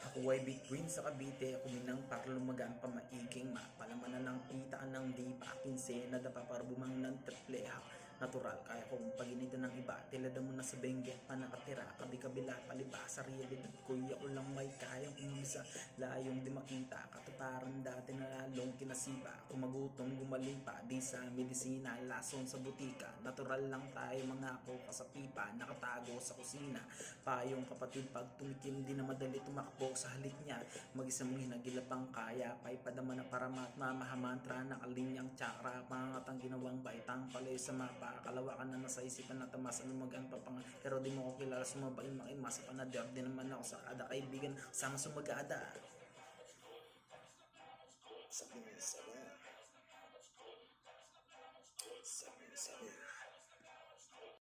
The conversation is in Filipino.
Ako ay bituin sa Cavite, kuminang para lumagaan pa maiging mapalamanan ng kita ng di pa kinsena da pa para bumang ng tripleha natural kaya kung paginito ng iba tilada mo na sa benggit pa nakatira kabi-kabila palibasa realidad kuya ko lang may kayang umisa layong di makita katuparan dati na lalong kinasiba kumagutom gumalipa di sa medisina lason sa butika natural lang tayo mga ako kasapipa nakatago sa kusina payong kapatid pag tumikim di na madali tumakbo sa halik niya mag-isa mong hinagilapang kaya pa'y padama na paramat mamahamantra na kalinyang tsakra pangat ang ginawang baitang palay sa mapa kalawakan na nasa isipan na tamas ano magaan papang pero di mo ko kilala sumabain makimasa panader di naman ako sa kada kaibigan sama sumagada sa